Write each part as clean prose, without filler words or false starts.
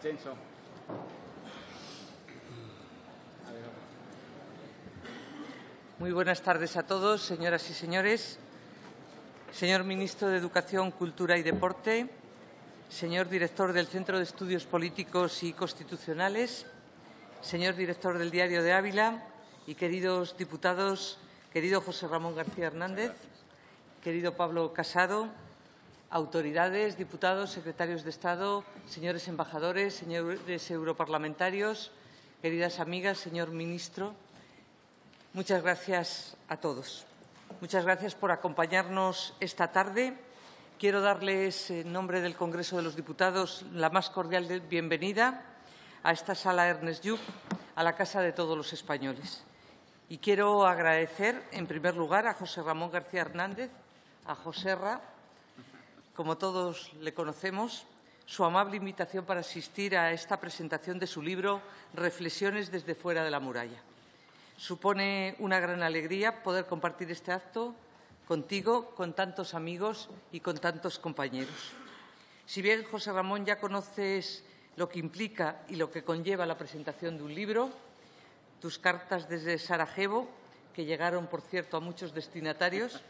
Vincenzo. Muy buenas tardes a todos, señoras y señores. Señor Ministro de Educación, Cultura y Deporte, señor Director del Centro de Estudios Políticos y Constitucionales, señor Director del Diario de Ávila y queridos diputados, querido José Ramón García Hernández, querido Pablo Casado, autoridades, diputados, secretarios de Estado, señores embajadores, señores europarlamentarios, queridas amigas, señor Ministro, muchas gracias a todos. Muchas gracias por acompañarnos esta tarde. Quiero darles, en nombre del Congreso de los Diputados, la más cordial bienvenida a esta sala Ernest Lluch, a la casa de todos los españoles. Y quiero agradecer, en primer lugar, a José Ramón García Hernández, a Joserra, como todos le conocemos, su amable invitación para asistir a esta presentación de su libro Reflexiones desde fuera de la muralla. Supone una gran alegría poder compartir este acto contigo, con tantos amigos y con tantos compañeros. Si bien, José Ramón, ya conoces lo que implica y lo que conlleva la presentación de un libro, tus cartas desde Sarajevo, que llegaron, por cierto, a muchos destinatarios,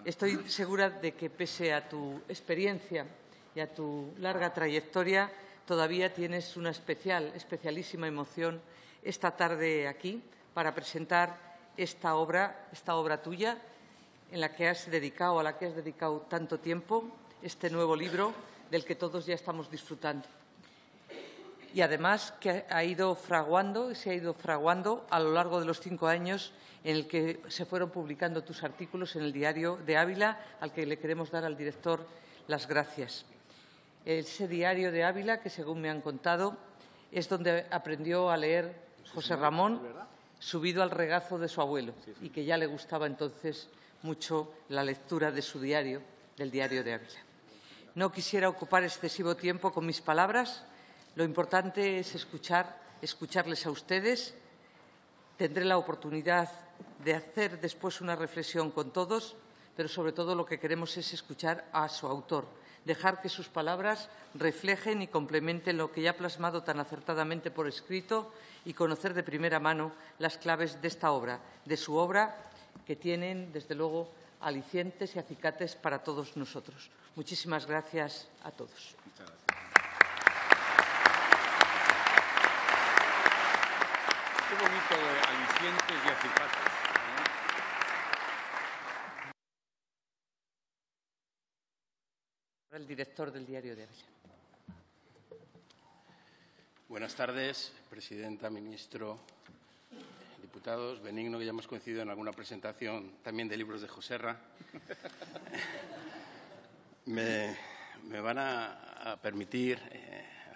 estoy segura de que, pese a tu experiencia y a tu larga trayectoria, todavía tienes una especialísima emoción esta tarde aquí, para presentar esta obra tuya, a la que has dedicado tanto tiempo, este nuevo libro del que todos ya estamos disfrutando. Y además que se ha ido fraguando a lo largo de los 5 años en el que se fueron publicando tus artículos en el Diario de Ávila, al que le queremos dar al director las gracias. Ese Diario de Ávila, que según me han contado, es donde aprendió a leer José Ramón, subido al regazo de su abuelo, y que ya le gustaba entonces mucho la lectura de su diario, del Diario de Ávila. No quisiera ocupar excesivo tiempo con mis palabras. Lo importante es escucharles a ustedes. Tendré la oportunidad de hacer después una reflexión con todos, pero sobre todo lo que queremos es escuchar a su autor, dejar que sus palabras reflejen y complementen lo que ya ha plasmado tan acertadamente por escrito y conocer de primera mano las claves de esta obra, de su obra, que tienen, desde luego, alicientes y acicates para todos nosotros. Muchísimas gracias a todos. Muchas gracias. Qué bonito de alicientes y acicates. El director del Diario de Ávila. Buenas tardes, presidenta, ministro, diputados. Benigno, que ya hemos coincidido en alguna presentación también de libros de Joserra. Me van a permitir,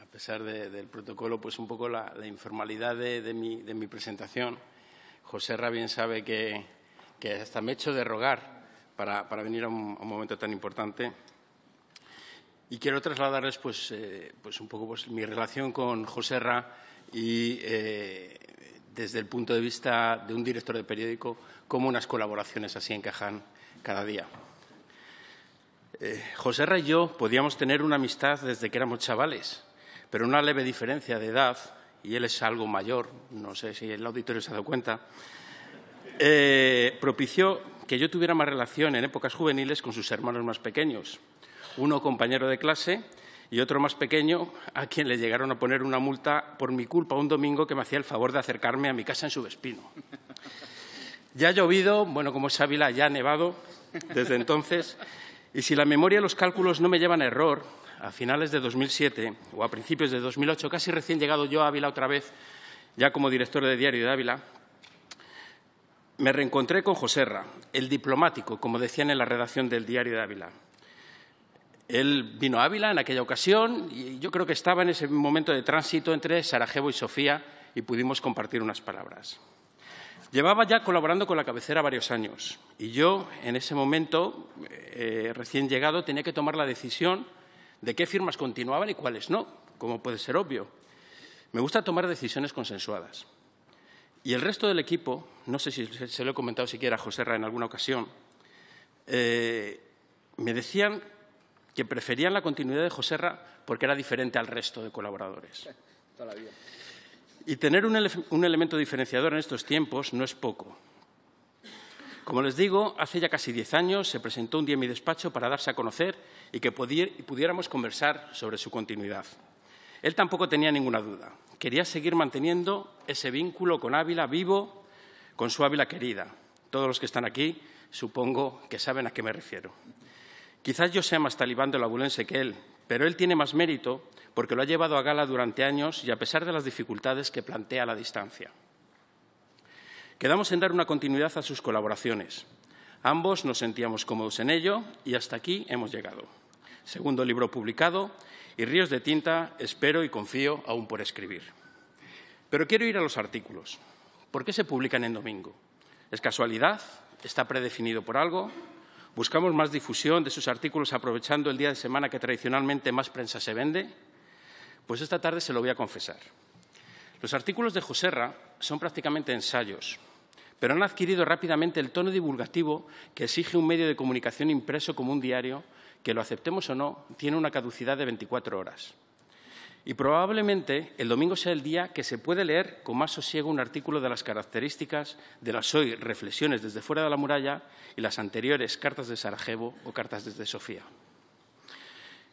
a pesar del protocolo, pues un poco la informalidad de mi presentación. Joserra bien sabe que hasta me he hecho de rogar para venir a un momento tan importante. Y quiero trasladarles pues un poco mi relación con Joserra y desde el punto de vista de un director de periódico, cómo unas colaboraciones así encajan cada día. Joserra y yo podíamos tener una amistad desde que éramos chavales, pero una leve diferencia de edad, y él es algo mayor, no sé si el auditorio se ha dado cuenta, propició que yo tuviera más relación en épocas juveniles con sus hermanos más pequeños. Uno compañero de clase y otro más pequeño, a quien le llegaron a poner una multa por mi culpa un domingo que me hacía el favor de acercarme a mi casa en Subespino. Ya ha llovido, bueno, como es Ávila, ya ha nevado desde entonces, y si la memoria y los cálculos no me llevan a error, a finales de 2007 o a principios de 2008, casi recién llegado yo a Ávila otra vez, ya como director de Diario de Ávila, me reencontré con Joserra, el diplomático, como decían en la redacción del Diario de Ávila. Él vino a Ávila en aquella ocasión y yo creo que estaba en ese momento de tránsito entre Sarajevo y Sofía y pudimos compartir unas palabras. Llevaba ya colaborando con la cabecera varios años y yo, en ese momento, recién llegado, tenía que tomar la decisión de qué firmas continuaban y cuáles no, como puede ser obvio. Me gusta tomar decisiones consensuadas. Y el resto del equipo, no sé si se lo he comentado siquiera a Joserra en alguna ocasión, me decían que preferían la continuidad de Joserra porque era diferente al resto de colaboradores. Y tener un elemento diferenciador en estos tiempos no es poco. Como les digo, hace ya casi 10 años se presentó un día en mi despacho para darse a conocer y que pudiéramos conversar sobre su continuidad. Él tampoco tenía ninguna duda. Quería seguir manteniendo ese vínculo con Ávila vivo, con su Ávila querida. Todos los que están aquí supongo que saben a qué me refiero. Quizás yo sea más talibán de lo abulense que él, pero él tiene más mérito porque lo ha llevado a gala durante años y a pesar de las dificultades que plantea la distancia. Quedamos en dar una continuidad a sus colaboraciones. Ambos nos sentíamos cómodos en ello y hasta aquí hemos llegado. Segundo libro publicado y ríos de tinta, espero y confío aún por escribir. Pero quiero ir a los artículos. ¿Por qué se publican en domingo? ¿Es casualidad? ¿Está predefinido por algo? ¿Buscamos más difusión de sus artículos aprovechando el día de semana que tradicionalmente más prensa se vende? Pues esta tarde se lo voy a confesar. Los artículos de Joserra son prácticamente ensayos, pero han adquirido rápidamente el tono divulgativo que exige un medio de comunicación impreso como un diario que, lo aceptemos o no, tiene una caducidad de 24 horas. Y probablemente el domingo sea el día que se puede leer con más sosiego un artículo de las características de las hoy Reflexiones desde fuera de la muralla y las anteriores Cartas de Sarajevo o Cartas desde Sofía.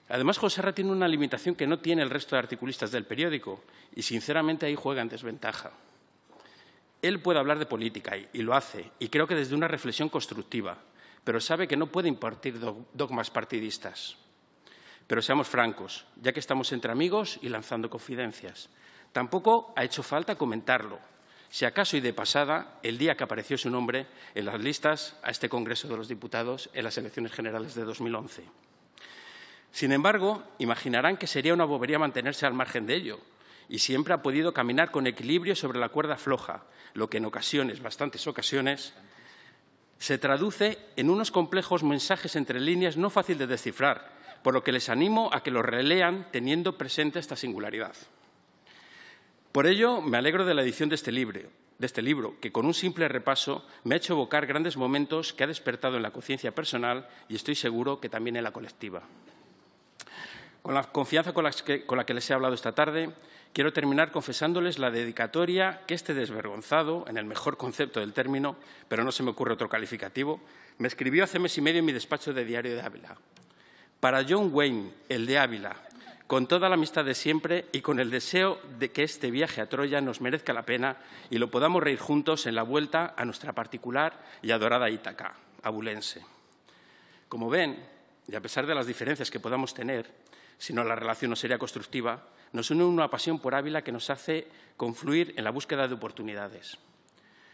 Además, Joserra tiene una limitación que no tiene el resto de articulistas del periódico y, sinceramente, ahí juega en desventaja. Él puede hablar de política y lo hace, y creo que desde una reflexión constructiva, pero sabe que no puede impartir dogmas partidistas. Pero seamos francos, ya que estamos entre amigos y lanzando confidencias. Tampoco ha hecho falta comentarlo, si acaso y de pasada, el día que apareció su nombre en las listas a este Congreso de los Diputados en las elecciones generales de 2011. Sin embargo, imaginarán que sería una bobería mantenerse al margen de ello, y siempre ha podido caminar con equilibrio sobre la cuerda floja, lo que en ocasiones, bastantes ocasiones, se traduce en unos complejos mensajes entre líneas no fácil de descifrar, por lo que les animo a que lo relean teniendo presente esta singularidad. Por ello, me alegro de la edición de este libro, que con un simple repaso me ha hecho evocar grandes momentos que ha despertado en la conciencia personal y estoy seguro que también en la colectiva. Con la confianza con la que les he hablado esta tarde, quiero terminar confesándoles la dedicatoria que este desvergonzado, en el mejor concepto del término, pero no se me ocurre otro calificativo, me escribió hace mes y medio en mi despacho de Diario de Ávila. Para John Wayne, el de Ávila, con toda la amistad de siempre y con el deseo de que este viaje a Troya nos merezca la pena y lo podamos reír juntos en la vuelta a nuestra particular y adorada Ítaca, abulense. Como ven, y a pesar de las diferencias que podamos tener, si no la relación no sería constructiva, nos une una pasión por Ávila que nos hace confluir en la búsqueda de oportunidades.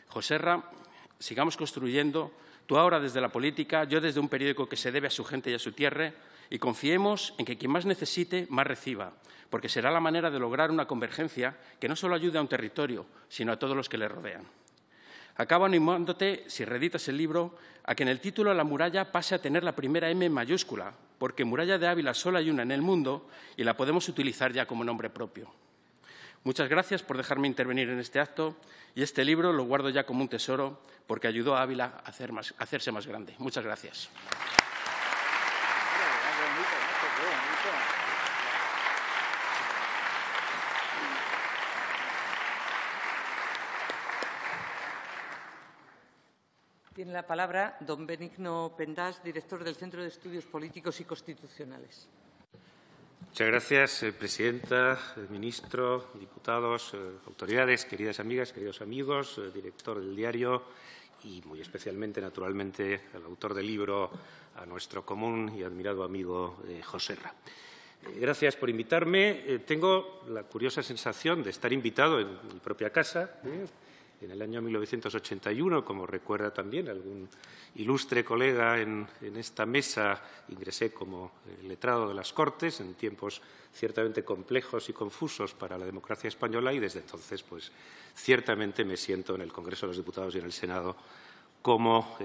Joserra, sigamos construyendo, tú ahora desde la política, yo desde un periódico que se debe a su gente y a su tierra, y confiemos en que quien más necesite, más reciba, porque será la manera de lograr una convergencia que no solo ayude a un territorio, sino a todos los que le rodean. Acabo animándote, si reeditas el libro, a que en el título La muralla pase a tener la primera M mayúscula, porque muralla de Ávila solo hay una en el mundo y la podemos utilizar ya como nombre propio. Muchas gracias por dejarme intervenir en este acto y este libro lo guardo ya como un tesoro porque ayudó a Ávila a hacerse más grande. Muchas gracias. Tiene la palabra don Benigno Pendas, director del Centro de Estudios Políticos y Constitucionales. Muchas gracias, presidenta, ministro, diputados, autoridades, queridas amigas, queridos amigos, director del diario y muy especialmente, naturalmente, al autor del libro, a nuestro común y admirado amigo Joserra. Gracias por invitarme. Tengo la curiosa sensación de estar invitado en mi propia casa, en el año 1981, como recuerda también algún ilustre colega en esta mesa, ingresé como letrado de las Cortes en tiempos ciertamente complejos y confusos para la democracia española y desde entonces, pues, ciertamente me siento en el Congreso de los Diputados y en el Senado como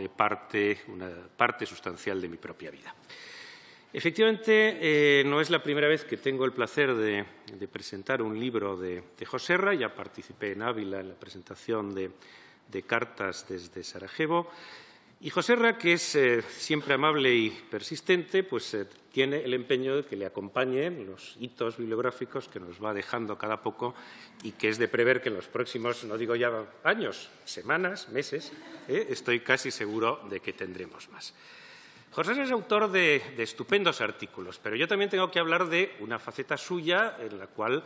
una parte sustancial de mi propia vida. Efectivamente, no es la primera vez que tengo el placer de presentar un libro de Joserra. Ya participé en Ávila en la presentación de Cartas desde Sarajevo. Y Joserra, que es siempre amable y persistente, pues tiene el empeño de que le acompañen los hitos bibliográficos que nos va dejando cada poco y que es de prever que en los próximos, no digo ya años, semanas, meses, estoy casi seguro de que tendremos más. Joserra es autor de estupendos artículos, pero yo también tengo que hablar de una faceta suya en la cual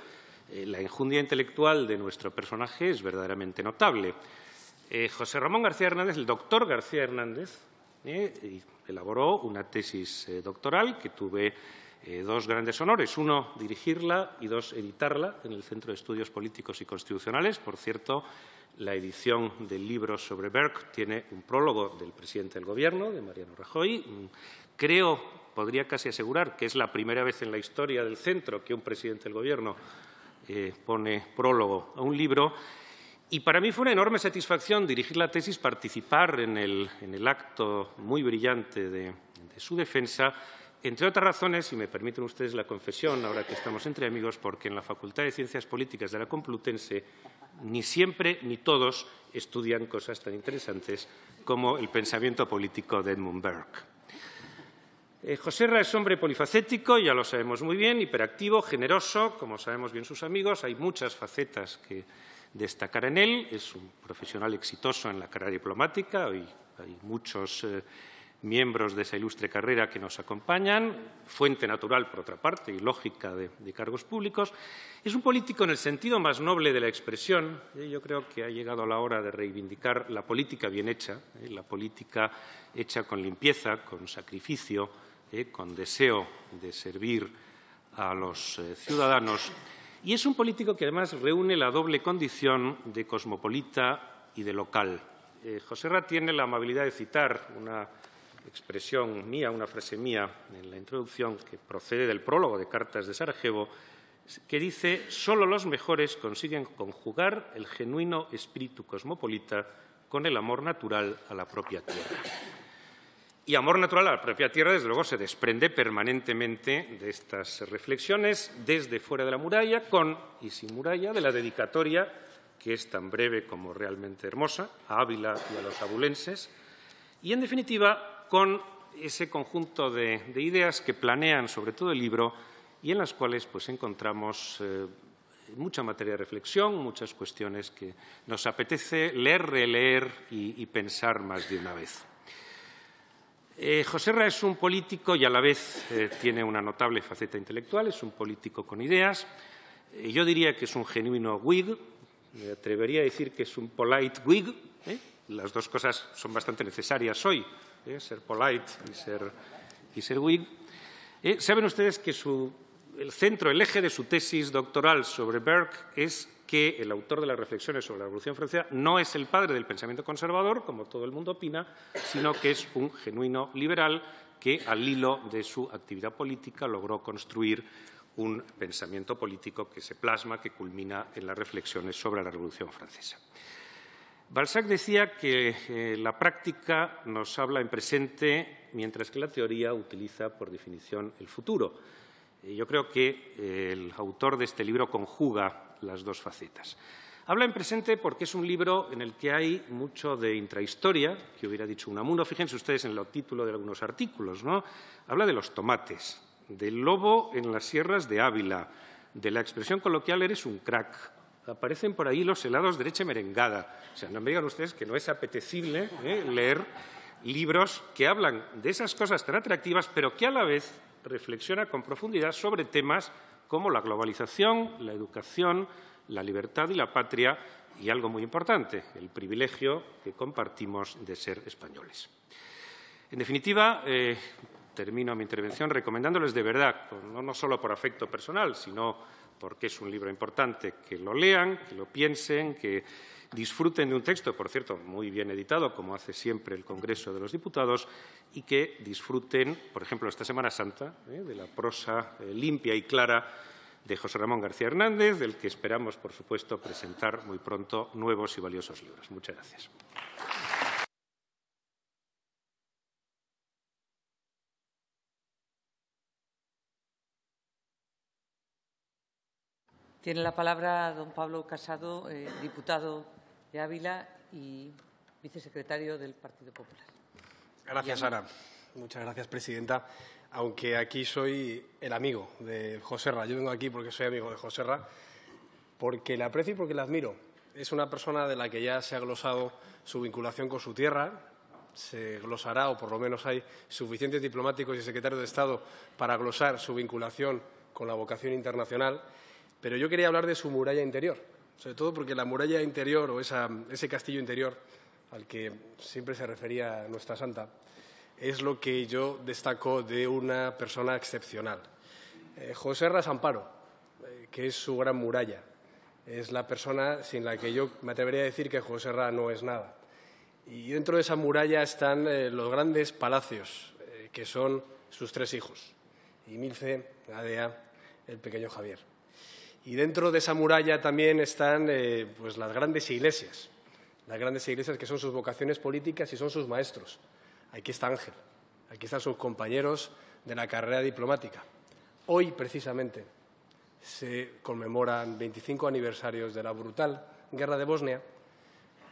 la enjundia intelectual de nuestro personaje es verdaderamente notable. José Ramón García Hernández, el doctor García Hernández, elaboró una tesis doctoral que tuve dos grandes honores. Uno, dirigirla y dos, editarla en el Centro de Estudios Políticos y Constitucionales. Por cierto, la edición del libro sobre Burke tiene un prólogo del presidente del Gobierno, de Mariano Rajoy. Creo, podría casi asegurar, que es la primera vez en la historia del centro que un presidente del Gobierno pone prólogo a un libro. Y para mí fue una enorme satisfacción dirigir la tesis, participar en el acto muy brillante de su defensa, entre otras razones, y me permiten ustedes la confesión, ahora que estamos entre amigos, porque en la Facultad de Ciencias Políticas de la Complutense ni siempre ni todos estudian cosas tan interesantes como el pensamiento político de Edmund Burke. Joserra es hombre polifacético, ya lo sabemos muy bien, hiperactivo, generoso, como sabemos bien sus amigos. Hay muchas facetas que destacar en él. Es un profesional exitoso en la carrera diplomática. Hoy hay muchos miembros de esa ilustre carrera que nos acompañan. Fuente natural, por otra parte, y lógica de cargos públicos. Es un político en el sentido más noble de la expresión. Yo creo que ha llegado la hora de reivindicar la política bien hecha, la política hecha con limpieza, con sacrificio, con deseo de servir a los ciudadanos. Y es un político que además reúne la doble condición de cosmopolita y de local. Joserra tiene la amabilidad de citar una expresión mía, una frase mía en la introducción que procede del prólogo de Cartas de Sarajevo, que dice: «Solo los mejores consiguen conjugar el genuino espíritu cosmopolita con el amor natural a la propia tierra». Y amor natural a la propia tierra, desde luego, se desprende permanentemente de estas reflexiones desde fuera de la muralla, con y sin muralla, de la dedicatoria, que es tan breve como realmente hermosa, a Ávila y a los abulenses, y, en definitiva, con ese conjunto de ideas que planean sobre todo el libro y en las cuales pues, encontramos mucha materia de reflexión, muchas cuestiones que nos apetece leer, releer y pensar más de una vez. Joserra es un político y a la vez tiene una notable faceta intelectual, es un político con ideas. Yo diría que es un genuino Whig, me atrevería a decir que es un polite Whig. Las dos cosas son bastante necesarias hoy, ser polite y ser Whig. Saben ustedes que el eje de su tesis doctoral sobre Burke es que el autor de las reflexiones sobre la Revolución Francesa no es el padre del pensamiento conservador, como todo el mundo opina, sino que es un genuino liberal que, al hilo de su actividad política, logró construir un pensamiento político que se plasma, que culmina en las reflexiones sobre la Revolución Francesa. Balzac decía que la práctica nos habla en presente, mientras que la teoría utiliza, por definición, el futuro. Yo creo que el autor de este libro conjuga las dos facetas. Habla en presente porque es un libro en el que hay mucho de intrahistoria, que hubiera dicho Unamuno. Fíjense ustedes en el título de algunos artículos, ¿no? Habla de los tomates, del lobo en las sierras de Ávila, de la expresión coloquial «eres un crack». Aparecen por ahí los helados de leche merengada. O sea, no me digan ustedes que no es apetecible leer libros que hablan de esas cosas tan atractivas, pero que a la vez reflexiona con profundidad sobre temas como la globalización, la educación, la libertad y la patria, y algo muy importante, el privilegio que compartimos de ser españoles. En definitiva, termino mi intervención recomendándoles de verdad, no solo por afecto personal, sino porque es un libro importante, que lo lean, que lo piensen, que disfruten de un texto, por cierto, muy bien editado, como hace siempre el Congreso de los Diputados, y que disfruten, por ejemplo, esta Semana Santa, de la prosa limpia y clara de José Ramón García Hernández, del que esperamos, por supuesto, presentar muy pronto nuevos y valiosos libros. Muchas gracias. Tiene la palabra don Pablo Casado, diputado de Ávila y vicesecretario del Partido Popular. Gracias, Ana. Muchas gracias, presidenta. Aunque aquí soy el amigo de Joserra. Yo vengo aquí porque soy amigo de Joserra, porque le aprecio y porque le admiro. Es una persona de la que ya se ha glosado su vinculación con su tierra. Se glosará, o por lo menos hay suficientes diplomáticos y secretarios de Estado para glosar su vinculación con la vocación internacional. Pero yo quería hablar de su muralla interior, sobre todo porque la muralla interior o ese castillo interior al que siempre se refería nuestra santa es lo que yo destaco de una persona excepcional. Joserra Amparo, que es su gran muralla, es la persona sin la que yo me atrevería a decir que Joserra no es nada. Y dentro de esa muralla están los grandes palacios, que son sus 3 hijos, Imilce, Gadea, el pequeño Javier. Y dentro de esa muralla también están pues las grandes iglesias que son sus vocaciones políticas y son sus maestros. Aquí está Ángel, aquí están sus compañeros de la carrera diplomática. Hoy, precisamente, se conmemoran 25 aniversarios de la brutal guerra de Bosnia,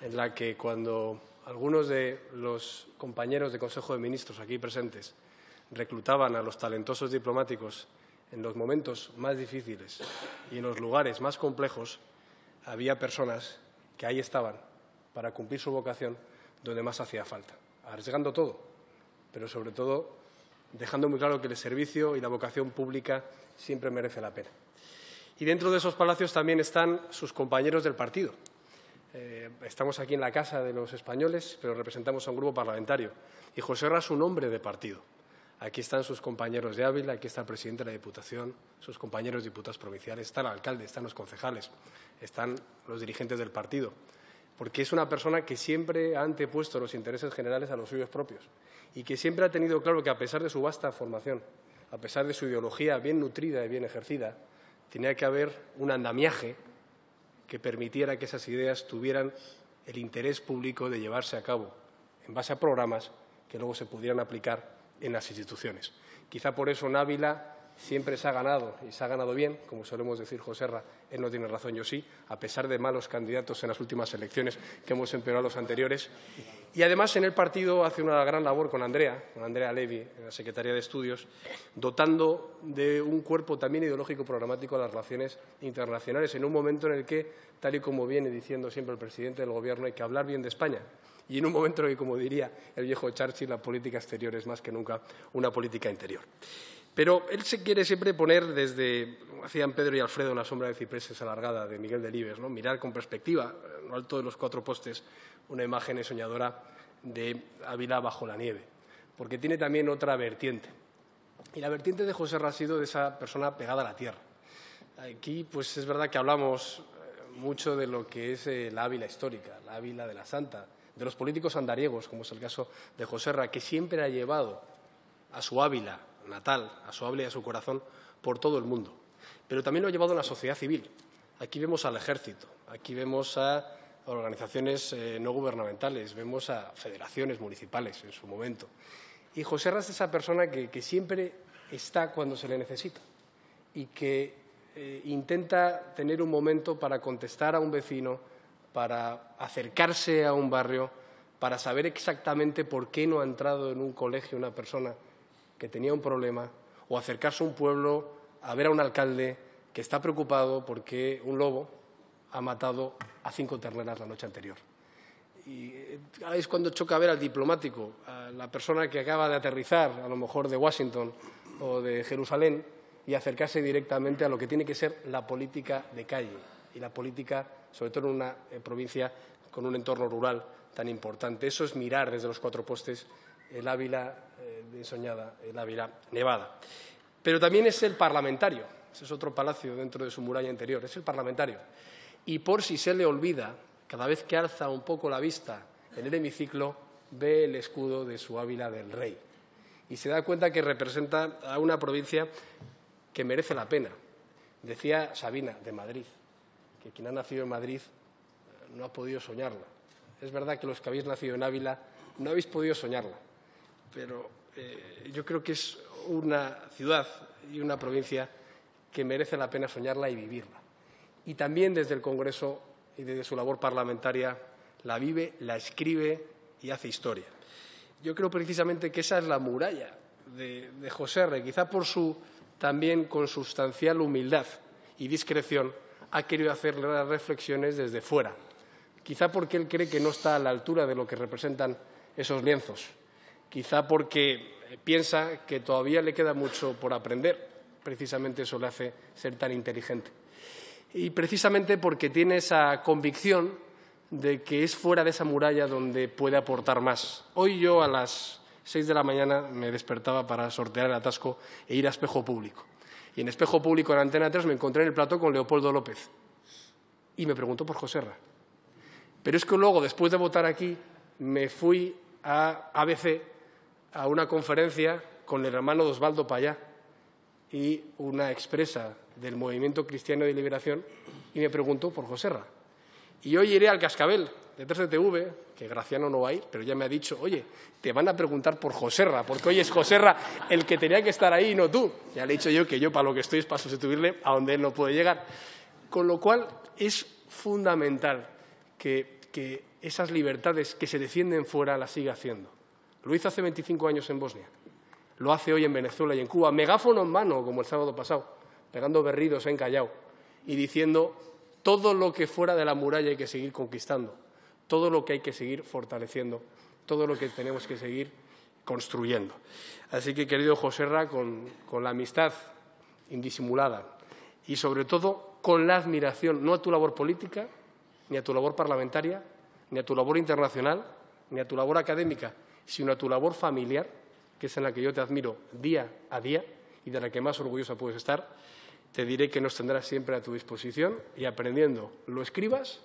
en la que cuando algunos de los compañeros de Consejo de Ministros aquí presentes reclutaban a los talentosos diplomáticos en los momentos más difíciles y en los lugares más complejos, había personas que ahí estaban para cumplir su vocación donde más hacía falta, arriesgando todo, pero sobre todo dejando muy claro que el servicio y la vocación pública siempre merece la pena. Y dentro de esos palacios también están sus compañeros del partido. Estamos aquí en la Casa de los Españoles, pero representamos a un grupo parlamentario. Y Joserra es un hombre de partido. Aquí están sus compañeros de Ávila, aquí está el presidente de la Diputación, sus compañeros diputados provinciales, está el alcalde, están los concejales, están los dirigentes del partido. Porque es una persona que siempre ha antepuesto los intereses generales a los suyos propios y que siempre ha tenido claro que, a pesar de su vasta formación, a pesar de su ideología bien nutrida y bien ejercida, tenía que haber un andamiaje que permitiera que esas ideas tuvieran el interés público de llevarse a cabo en base a programas que luego se pudieran aplicar en las instituciones. Quizá por eso en Ávila siempre se ha ganado, y se ha ganado bien, como solemos decir Joserra, él no tiene razón, yo sí, a pesar de malos candidatos en las últimas elecciones que hemos empeorado los anteriores. Y además en el partido hace una gran labor con Andrea Levy, en la Secretaría de Estudios, dotando de un cuerpo también ideológico programático a las relaciones internacionales, en un momento en el que, tal y como viene diciendo siempre el presidente del Gobierno, hay que hablar bien de España. Y en un momento en el que, como diría el viejo Churchill, la política exterior es más que nunca una política interior. Pero él se quiere siempre poner, desde como hacían Pedro y Alfredo en La sombra de cipreses alargada de Miguel Delibes, ¿no? Mirar con perspectiva, en lo alto de los 4 postes, una imagen soñadora de Ávila bajo la nieve, porque tiene también otra vertiente. Y la vertiente de Joserra ha sido de esa persona pegada a la tierra. Aquí, pues es verdad que hablamos mucho de lo que es la Ávila histórica, la Ávila de la Santa, de los políticos andariegos, como es el caso de Joserra, que siempre ha llevado a su Ávila natal, a su Ávila y a su corazón por todo el mundo. Pero también lo ha llevado a la sociedad civil. Aquí vemos al ejército, aquí vemos a organizaciones no gubernamentales, vemos a federaciones municipales en su momento. Y Joserra es esa persona que siempre está cuando se le necesita y que intenta tener un momento para contestar a un vecino, para acercarse a un barrio, para saber exactamente por qué no ha entrado en un colegio una persona que tenía un problema, o acercarse a un pueblo a ver a un alcalde que está preocupado porque un lobo ha matado a 5 terneras la noche anterior. Y es cuando choca ver al diplomático, a la persona que acaba de aterrizar, a lo mejor de Washington o de Jerusalén, y acercarse directamente a lo que tiene que ser la política de calle y la política, sobre todo en una provincia con un entorno rural tan importante. Eso es mirar desde los 4 postes el Ávila de soñada, el Ávila nevada. Pero también es el parlamentario, ese es otro palacio dentro de su muralla interior, es el parlamentario. Y por si se le olvida, cada vez que alza un poco la vista en el hemiciclo, ve el escudo de su Ávila del Rey. Y se da cuenta que representa a una provincia que merece la pena. Decía Sabina, de Madrid, que quien ha nacido en Madrid no ha podido soñarla. Es verdad que los que habéis nacido en Ávila no habéis podido soñarla, pero yo creo que es una ciudad y una provincia que merece la pena soñarla y vivirla. Y también desde el Congreso y desde su labor parlamentaria la vive, la escribe y hace historia. Yo creo precisamente que esa es la muralla de Joserra, quizá por su también consustancial humildad y discreción ha querido hacer las reflexiones desde fuera, quizá porque él cree que no está a la altura de lo que representan esos lienzos, quizá porque piensa que todavía le queda mucho por aprender, precisamente eso le hace ser tan inteligente. Y precisamente porque tiene esa convicción de que es fuera de esa muralla donde puede aportar más. Hoy yo a las 6 de la mañana me despertaba para sortear el atasco e ir a Espejo Público. Y en Espejo Público, en Antena 3, me encontré en el plató con Leopoldo López y me preguntó por Joserra. Pero es que luego, después de votar aquí, me fui a ABC, a una conferencia con el hermano de Osvaldo Payá y una expresa del Movimiento Cristiano de Liberación y me preguntó por Joserra. Y hoy iré al Cascabel de 3TV, que Graciano no va a ir, pero ya me ha dicho, oye, te van a preguntar por Joserra, porque hoy es Joserra el que tenía que estar ahí y no tú. Ya le he dicho yo que yo para lo que estoy es para sustituirle a donde él no puede llegar. Con lo cual es fundamental que esas libertades que se defienden fuera las siga haciendo. Lo hizo hace 25 años en Bosnia, lo hace hoy en Venezuela y en Cuba, megáfono en mano, como el sábado pasado, pegando berridos en Callao y diciendo todo lo que fuera de la muralla hay que seguir conquistando, todo lo que hay que seguir fortaleciendo, todo lo que tenemos que seguir construyendo. Así que, querido Joserra, con la amistad indisimulada y, sobre todo, con la admiración, no a tu labor política, ni a tu labor parlamentaria, ni a tu labor internacional, ni a tu labor académica, sino a tu labor familiar, que es en la que yo te admiro día a día y de la que más orgullosa puedes estar, te diré que nos tendrás siempre a tu disposición y aprendiendo lo escribas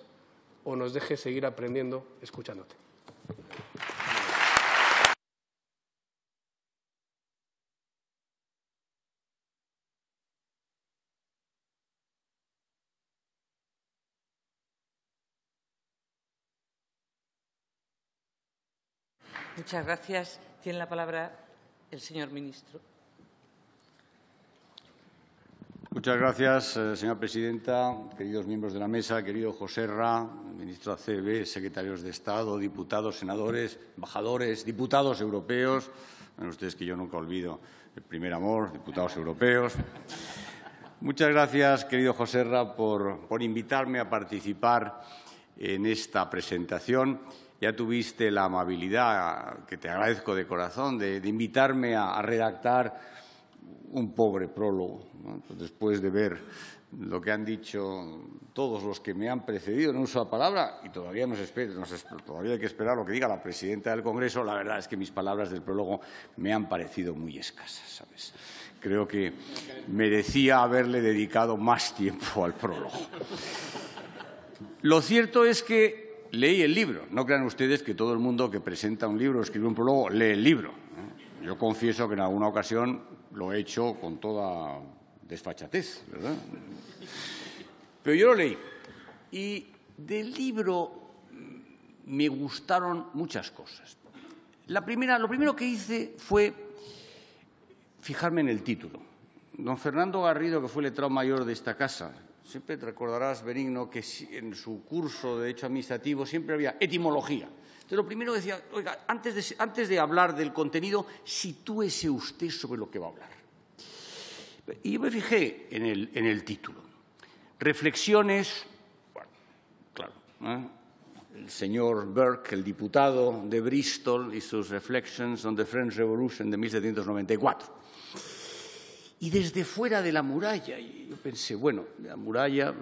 o nos dejes seguir aprendiendo escuchándote. Muchas gracias. Tiene la palabra el señor ministro. Muchas gracias, señora presidenta, queridos miembros de la mesa, querido Joserra, ministro ACB, secretarios de Estado, diputados, senadores, embajadores, diputados europeos. Bueno, ustedes que yo nunca olvido el primer amor, diputados europeos. Muchas gracias, querido Joserra, por invitarme a participar en esta presentación. Ya tuviste la amabilidad, que te agradezco de corazón, de invitarme a redactar un pobre prólogo, ¿no? Después de ver lo que han dicho todos los que me han precedido en uso de la palabra, y todavía todavía hay que esperar lo que diga la presidenta del Congreso. La verdad es que mis palabras del prólogo me han parecido muy escasas, ¿sabes? Creo que merecía haberle dedicado más tiempo al prólogo. Lo cierto es que leí el libro. No crean ustedes que todo el mundo que presenta un libro o escribe un prólogo lee el libro, ¿eh? Yo confieso que en alguna ocasión lo he hecho con toda desfachatez, ¿verdad? Pero yo lo leí. Y del libro me gustaron muchas cosas. Lo primero que hice fue fijarme en el título. Don Fernando Garrido, que fue el letrado mayor de esta casa, siempre te recordarás, Benigno, que en su curso de Derecho Administrativo siempre había etimología. Entonces, lo primero decía, oiga, antes de hablar del contenido, sitúese usted sobre lo que va a hablar. Y yo me fijé en el título. Reflexiones, bueno, claro, ¿eh? El señor Burke, el diputado de Bristol, y sus Reflections on the French Revolution de 1794. Y desde fuera de la muralla, y yo pensé, bueno, la muralla,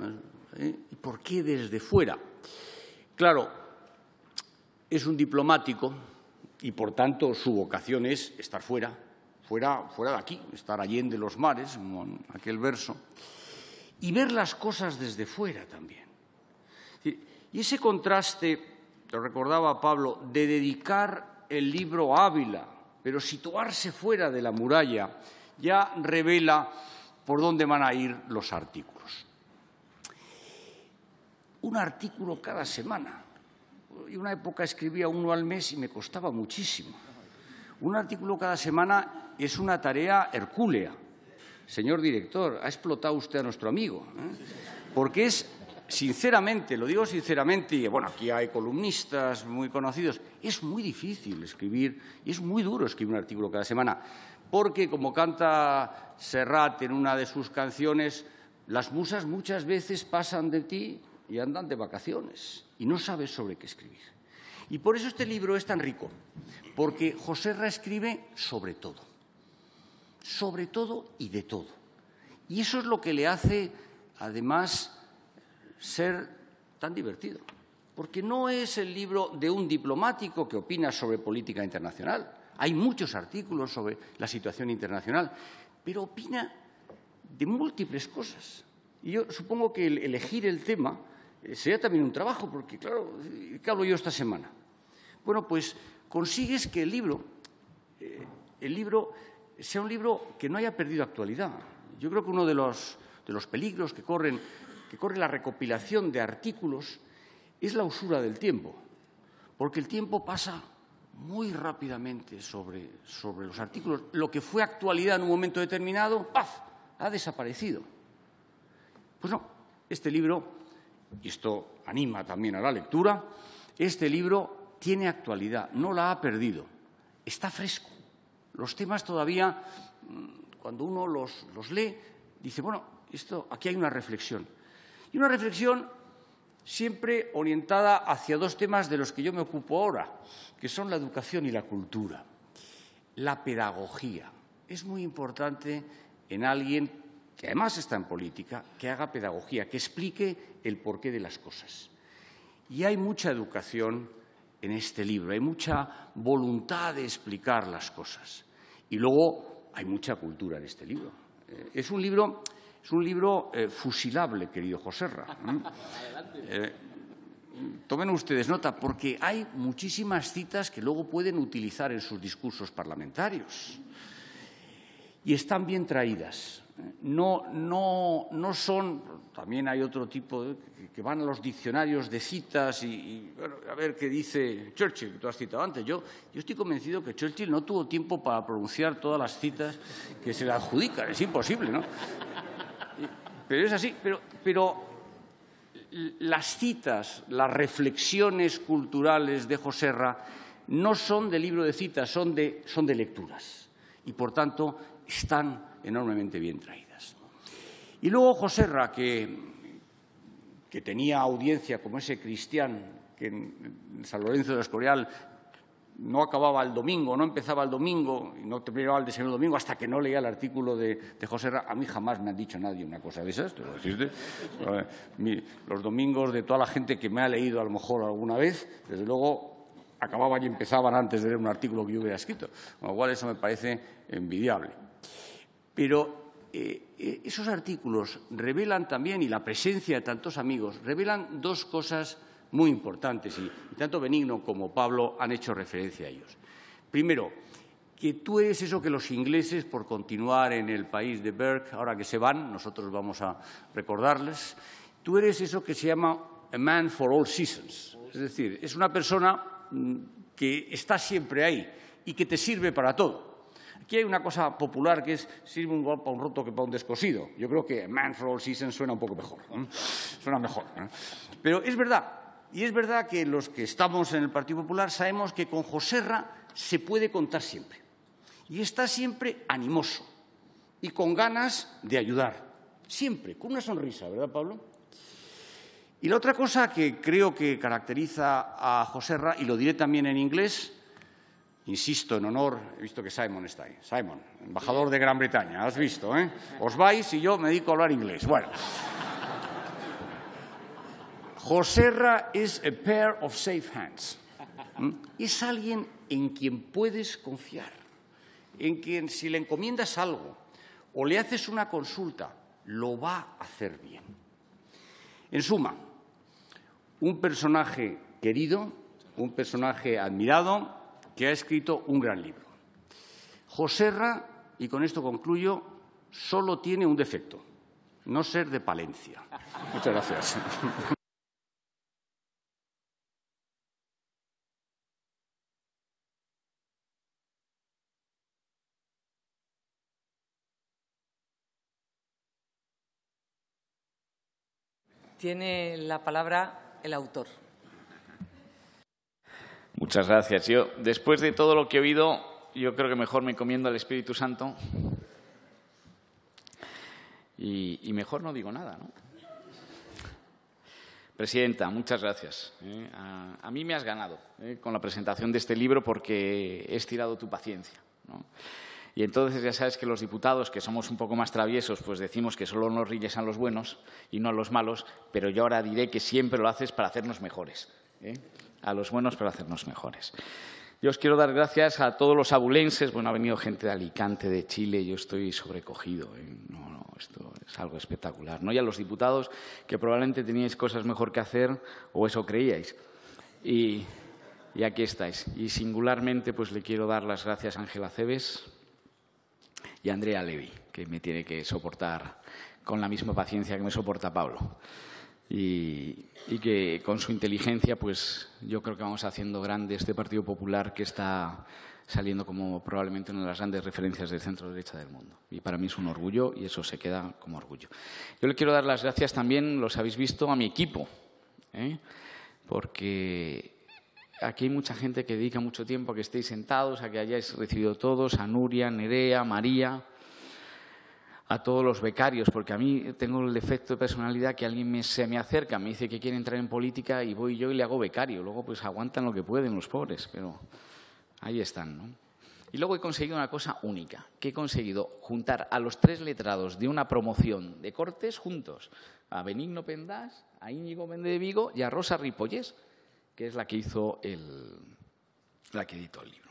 ¿y por qué desde fuera? Claro, es un diplomático y, por tanto, su vocación es estar fuera de aquí, estar allende los mares, como en aquel verso, y ver las cosas desde fuera también. Y ese contraste, lo recordaba Pablo, de dedicar el libro a Ávila, pero situarse fuera de la muralla, ya revela por dónde van a ir los artículos. Un artículo cada semana. En una época escribía uno al mes y me costaba muchísimo. Un artículo cada semana es una tarea hercúlea. Señor director, ha explotado usted a nuestro amigo, ¿eh? Porque es sinceramente, lo digo sinceramente, y bueno, aquí hay columnistas muy conocidos, es muy difícil escribir y es muy duro escribir un artículo cada semana, porque, como canta Serrat en una de sus canciones, las musas muchas veces pasan de ti y andan de vacaciones y no sabes sobre qué escribir. Y por eso este libro es tan rico, porque Joserra escribe sobre todo y de todo. Y eso es lo que le hace, además, ser tan divertido, porque no es el libro de un diplomático que opina sobre política internacional. Hay muchos artículos sobre la situación internacional, pero opina de múltiples cosas. Y yo supongo que elegir el tema sería también un trabajo, porque, claro, ¿qué hablo yo esta semana? Bueno, pues consigues que el libro sea un libro que no haya perdido actualidad. Yo creo que uno de los peligros que corre la recopilación de artículos es la usura del tiempo, porque el tiempo pasa muy rápidamente sobre los artículos. Lo que fue actualidad en un momento determinado, ¡paf!, ha desaparecido. Pues no, este libro, y esto anima también a la lectura, este libro tiene actualidad, no la ha perdido, está fresco. Los temas todavía, cuando uno los lee, dice, bueno, aquí hay una reflexión. Y una reflexión siempre orientada hacia dos temas de los que yo me ocupo ahora, que son la educación y la cultura. La pedagogía. Es muy importante en alguien que además está en política, que haga pedagogía, que explique el porqué de las cosas. Y hay mucha educación en este libro, hay mucha voluntad de explicar las cosas. Y luego hay mucha cultura en este libro. Es un libro fusilable, querido Joserra. Tomen ustedes nota, porque hay muchísimas citas que luego pueden utilizar en sus discursos parlamentarios. Y están bien traídas. No son, también hay otro tipo que van a los diccionarios de citas y bueno, a ver qué dice Churchill, que tú has citado antes. Yo estoy convencido que Churchill no tuvo tiempo para pronunciar todas las citas que se le adjudican. Es imposible, ¿no? Pero es así. Pero las citas, las reflexiones culturales de Joserra no son de libro de citas, son de lecturas. Y, por tanto, están enormemente bien traídas. Y luego Joserra, que tenía audiencia como ese Cristián que en San Lorenzo del Escorial no acababa el domingo, no empezaba el domingo y no terminaba el desayuno el domingo hasta que no leía el artículo de Joserra. A mí jamás me ha dicho nadie una cosa de esas, te lo deciste. Los domingos de toda la gente que me ha leído a lo mejor alguna vez, desde luego acababan y empezaban antes de leer un artículo que yo hubiera escrito, con lo cual eso me parece envidiable. Pero esos artículos revelan también, y la presencia de tantos amigos, revelan dos cosas muy importantes, y tanto Benigno como Pablo han hecho referencia a ellos. Primero, que tú eres eso que los ingleses, por continuar en el país de Burke, ahora que se van, nosotros vamos a recordarles, tú eres eso que se llama a man for all seasons. Es decir, es una persona que está siempre ahí y que te sirve para todo. Aquí hay una cosa popular que es sirve un gol para un roto que para un descosido. Yo creo que man for all seasons suena un poco mejor, ¿no? Suena mejor, ¿no? Pero es verdad. Y es verdad que los que estamos en el Partido Popular sabemos que con Joserra se puede contar siempre. Y está siempre animoso y con ganas de ayudar. Siempre, con una sonrisa, ¿verdad, Pablo? Y la otra cosa que creo que caracteriza a Joserra, y lo diré también en inglés, insisto, en honor, he visto que Simon está ahí. Simon, embajador de Gran Bretaña, has visto, ¿eh? Os vais y yo me dedico a hablar inglés. Bueno. Joserra es a pair of safe hands. Es alguien en quien puedes confiar, en quien si le encomiendas algo o le haces una consulta, lo va a hacer bien. En suma, un personaje querido, un personaje admirado, que ha escrito un gran libro. Joserra, y con esto concluyo, solo tiene un defecto: no ser de Palencia. Muchas gracias. Tiene la palabra el autor. Muchas gracias. Yo, después de todo lo que he oído, yo creo que mejor me encomiendo al Espíritu Santo y mejor no digo nada, ¿no? Presidenta, muchas gracias. A mí me has ganado con la presentación de este libro porque he estirado tu paciencia, ¿no? Y entonces ya sabes que los diputados, que somos un poco más traviesos, pues decimos que solo nos ríes a los buenos y no a los malos, pero yo ahora diré que siempre lo haces para hacernos mejores, a los buenos para hacernos mejores. Yo os quiero dar gracias a todos los abulenses. Bueno, ha venido gente de Alicante, de Chile, yo estoy sobrecogido. No, esto es algo espectacular, ¿no? Y a los diputados, que probablemente teníais cosas mejor que hacer, o eso creíais. Y aquí estáis. Y singularmente, pues le quiero dar las gracias a Ángela Cebes y a Andrea Levy, que me tiene que soportar con la misma paciencia que me soporta Pablo. Y que con su inteligencia, pues yo creo que vamos haciendo grande este Partido Popular que está saliendo como probablemente una de las grandes referencias del centro-derecha del mundo. Y para mí es un orgullo y eso se queda como orgullo. Yo le quiero dar las gracias también, los habéis visto, a mi equipo, porque aquí hay mucha gente que dedica mucho tiempo a que estéis sentados, a que hayáis recibido todos, a Nuria, Nerea, María, a todos los becarios, porque a mí tengo el defecto de personalidad que alguien se me acerca, me dice que quiere entrar en política y voy yo y le hago becario. Luego pues aguantan lo que pueden los pobres, pero ahí están, ¿no? Y luego he conseguido una cosa única, que he conseguido juntar a los 3 letrados de una promoción de Cortes juntos, a Benigno Pendás, a Íñigo Méndez de Vigo y a Rosa Ripollés, que es la que editó el libro.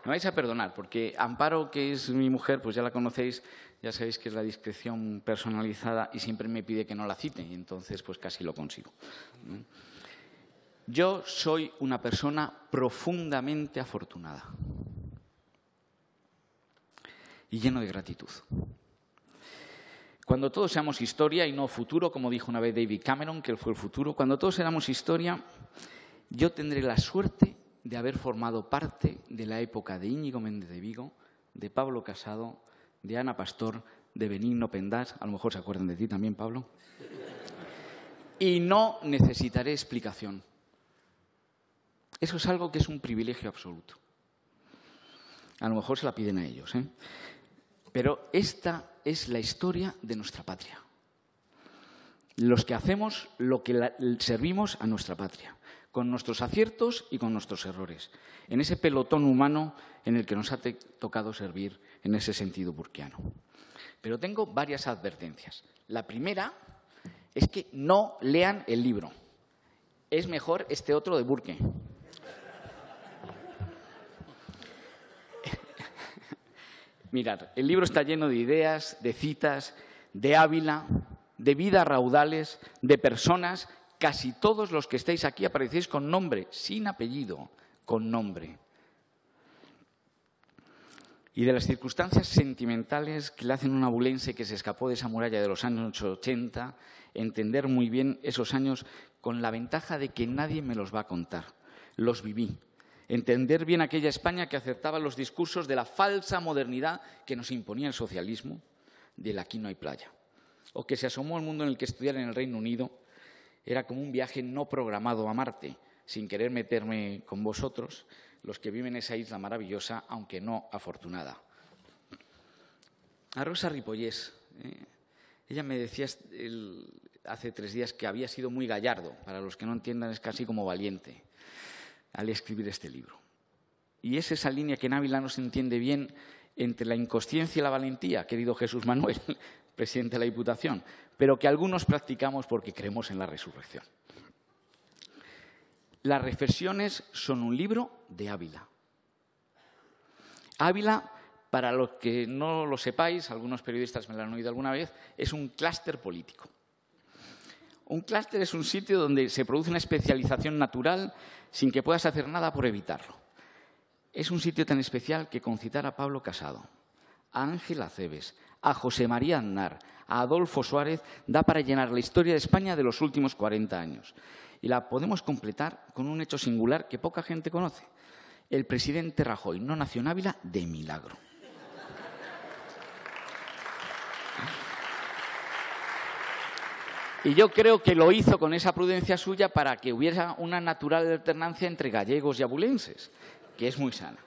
Me vais a perdonar, porque Amparo, que es mi mujer, pues ya la conocéis, ya sabéis que es la discreción personalizada y siempre me pide que no la cite, y entonces pues casi lo consigo. Yo soy una persona profundamente afortunada y lleno de gratitud. Cuando todos seamos historia y no futuro, como dijo una vez David Cameron, que él fue el futuro, cuando todos éramos historia, yo tendré la suerte de haber formado parte de la época de Íñigo Méndez de Vigo, de Pablo Casado, de Ana Pastor, de Benigno Pendás, a lo mejor se acuerdan de ti también, Pablo, y no necesitaré explicación. Eso es algo que es un privilegio absoluto. A lo mejor se la piden a ellos, pero esta es la historia de nuestra patria. Los que hacemos lo que servimos a nuestra patria, con nuestros aciertos y con nuestros errores, en ese pelotón humano en el que nos ha tocado servir en ese sentido burkeano. Pero tengo varias advertencias. La primera es que no lean el libro. Es mejor este otro de Burke. Mirad, el libro está lleno de ideas, de citas, de Ávila, de vidas raudales, de personas. Casi todos los que estáis aquí aparecéis con nombre, sin apellido, con nombre. Y de las circunstancias sentimentales que le hacen a un abulense que se escapó de esa muralla de los años 80, entender muy bien esos años con la ventaja de que nadie me los va a contar. Los viví. Entender bien aquella España que aceptaba los discursos de la falsa modernidad que nos imponía el socialismo, del aquí no hay playa. O que se asomó al mundo en el que estudiar en el Reino Unido era como un viaje no programado a Marte, sin querer meterme con vosotros, los que viven en esa isla maravillosa, aunque no afortunada. A Rosa Ripollés, ella me decía hace 3 días que había sido muy gallardo, para los que no entiendan es casi como valiente, al escribir este libro. Y es esa línea que en Ávila no se entiende bien entre la inconsciencia y la valentía, querido Jesús Manuel, presidente de la Diputación, pero que algunos practicamos porque creemos en la resurrección. Las reflexiones son un libro de Ávila. Ávila, para los que no lo sepáis, algunos periodistas me lo han oído alguna vez, es un clúster político. Un clúster es un sitio donde se produce una especialización natural sin que puedas hacer nada por evitarlo. Es un sitio tan especial que con citar a Pablo Casado, a Ángela Cebes, a José María Aznar, a Adolfo Suárez, da para llenar la historia de España de los últimos 40 años. Y la podemos completar con un hecho singular que poca gente conoce. El presidente Rajoy no nació en Ávila de milagro. Y yo creo que lo hizo con esa prudencia suya para que hubiera una natural alternancia entre gallegos y abulenses, que es muy sana.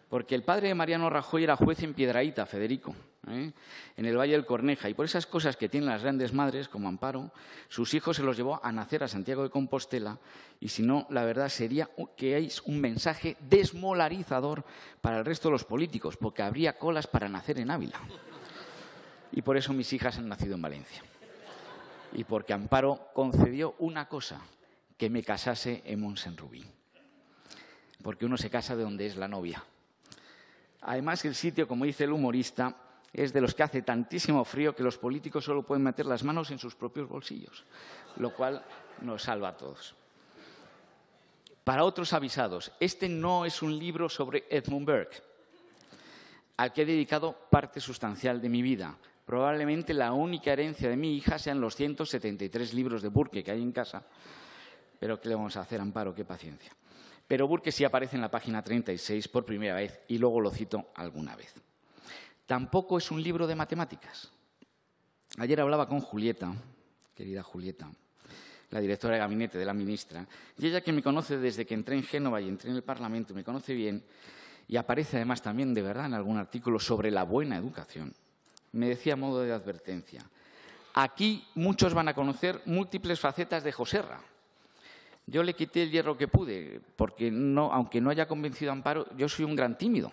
Porque el padre de Mariano Rajoy era juez en Piedrahíta, Federico, en el Valle del Corneja, y por esas cosas que tienen las grandes madres, como Amparo, sus hijos se los llevó a nacer a Santiago de Compostela, y si no, la verdad sería que es un mensaje desmolarizador para el resto de los políticos, porque habría colas para nacer en Ávila. Y por eso mis hijas han nacido en Valencia. Y porque Amparo concedió una cosa, que me casase en Monsenrubí. Porque uno se casa de donde es la novia. Además, el sitio, como dice el humorista, es de los que hace tantísimo frío que los políticos solo pueden meter las manos en sus propios bolsillos, lo cual nos salva a todos. Para otros avisados, este no es un libro sobre Edmund Burke, al que he dedicado parte sustancial de mi vida. Probablemente la única herencia de mi hija sean los 173 libros de Burke que hay en casa. Pero ¿qué le vamos a hacer, Amparo? Qué paciencia. Pero Burke sí aparece en la página 36 por primera vez y luego lo cito alguna vez. Tampoco es un libro de matemáticas. Ayer hablaba con Julieta, querida Julieta, la directora de gabinete de la ministra, y ella, que me conoce desde que entré en Génova y entré en el Parlamento, me conoce bien, y aparece además también de verdad en algún artículo sobre la buena educación, me decía a modo de advertencia: aquí muchos van a conocer múltiples facetas de Joserra. Yo le quité el hierro que pude, porque aunque no haya convencido a Amparo, yo soy un gran tímido.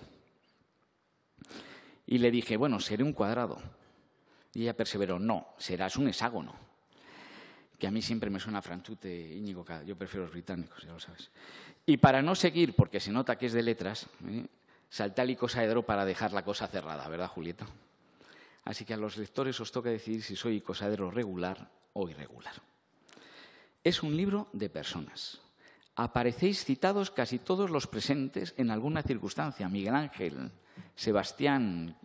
Y le dije, bueno, seré un cuadrado. Y ella perseveró, no, serás un hexágono. Que a mí siempre me suena franchute, Íñigo, yo prefiero los británicos, ya lo sabes. Y para no seguir, porque se nota que es de letras, salté al icosaedro para dejar la cosa cerrada, ¿verdad, Julieta? Así que a los lectores os toca decidir si soy icosaedro regular o irregular. Es un libro de personas. Aparecéis citados casi todos los presentes en alguna circunstancia. Miguel Ángel, Sebastián,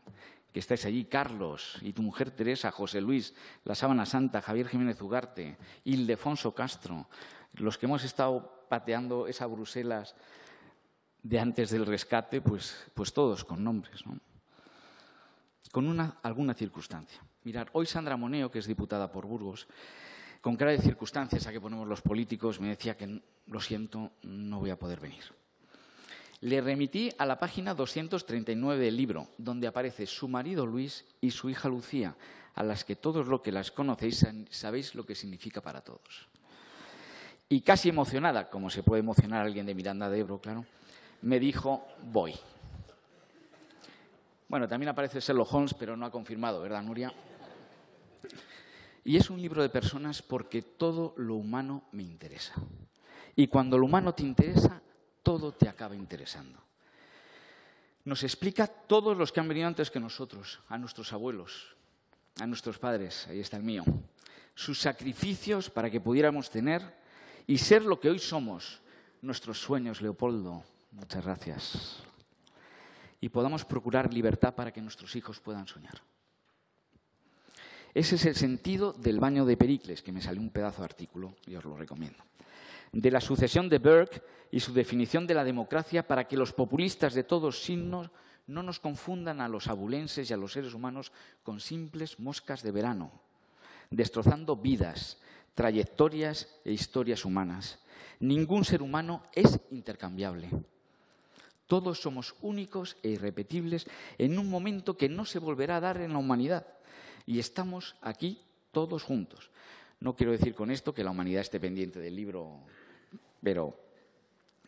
que estáis allí, Carlos, y tu mujer Teresa, José Luis, la Sábana Santa, Javier Jiménez Ugarte, Ildefonso Castro, los que hemos estado pateando esa Bruselas de antes del rescate, pues todos con nombres, ¿no? Con alguna circunstancia. Mirad, hoy Sandra Moneo, que es diputada por Burgos, con cara de circunstancias a que ponemos los políticos, me decía que, lo siento, no voy a poder venir. Le remití a la página 239 del libro, donde aparece su marido Luis y su hija Lucía, a las que todos los que las conocéis sabéis lo que significa para todos. Y casi emocionada, como se puede emocionar a alguien de Miranda de Ebro, claro, me dijo, voy. Bueno, también aparece Sherlock Holmes, pero no ha confirmado, ¿verdad, Nuria? Y es un libro de personas porque todo lo humano me interesa. Y cuando lo humano te interesa, todo te acaba interesando. Nos explica todos los que han venido antes que nosotros, a nuestros abuelos, a nuestros padres, ahí está el mío, sus sacrificios para que pudiéramos tener y ser lo que hoy somos, nuestros sueños, Leopoldo, muchas gracias, y podamos procurar libertad para que nuestros hijos puedan soñar. Ese es el sentido del baño de Pericles, que me salió un pedazo de artículo y os lo recomiendo. De la sucesión de Burke y su definición de la democracia para que los populistas de todos signos no nos confundan a los abulenses y a los seres humanos con simples moscas de verano, destrozando vidas, trayectorias e historias humanas. Ningún ser humano es intercambiable. Todos somos únicos e irrepetibles en un momento que no se volverá a dar en la humanidad. Y estamos aquí todos juntos. No quiero decir con esto que la humanidad esté pendiente del libro, pero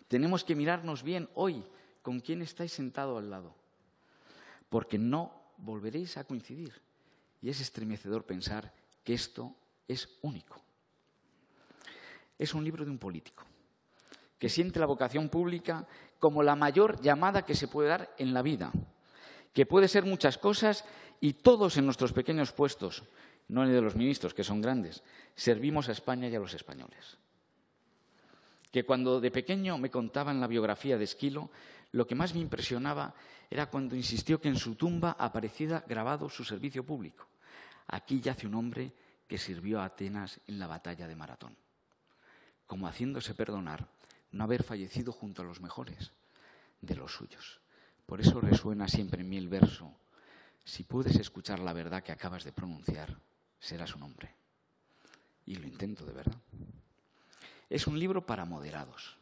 tenemos que mirarnos bien hoy con quién estáis sentado al lado, porque no volveréis a coincidir. Y es estremecedor pensar que esto es único. Es un libro de un político que siente la vocación pública como la mayor llamada que se puede dar en la vida, que puede ser muchas cosas y todos en nuestros pequeños puestos, no el de los ministros, que son grandes, servimos a España y a los españoles. Que cuando de pequeño me contaban la biografía de Esquilo, lo que más me impresionaba era cuando insistió que en su tumba apareciera grabado su servicio público. Aquí yace un hombre que sirvió a Atenas en la batalla de Maratón, como haciéndose perdonar no haber fallecido junto a los mejores de los suyos. Por eso resuena siempre en mí el verso: si puedes escuchar la verdad que acabas de pronunciar, serás un hombre. y lo intento de verdad. Es un libro para moderados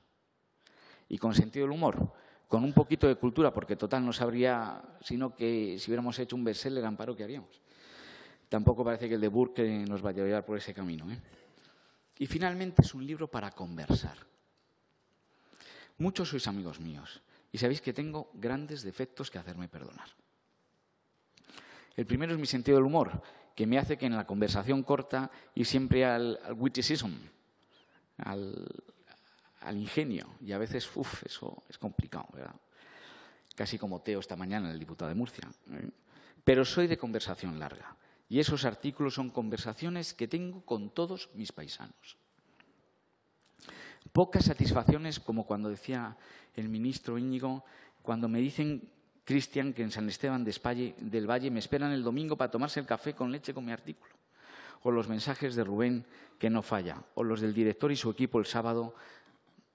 y con sentido del humor, con un poquito de cultura, porque total no sabría, sino que si hubiéramos hecho un bestseller, Amparo, ¿qué haríamos? Tampoco parece que el de Burke nos vaya a llevar por ese camino, ¿eh? Y finalmente es un libro para conversar. Muchos sois amigos míos y sabéis que tengo grandes defectos que hacerme perdonar. El primero es mi sentido del humor, que me hace que en la conversación corta ir siempre al witticism, al ingenio. Y a veces, eso es complicado, ¿verdad? Casi como Teo esta mañana, el diputado de Murcia. Pero soy de conversación larga. Y esos artículos son conversaciones que tengo con todos mis paisanos. Pocas satisfacciones, como cuando decía el ministro Íñigo, cuando me dicen, Cristian, que en San Esteban del Valle me esperan el domingo para tomarse el café con leche con mi artículo. O los mensajes de Rubén, que no falla. O los del director y su equipo el sábado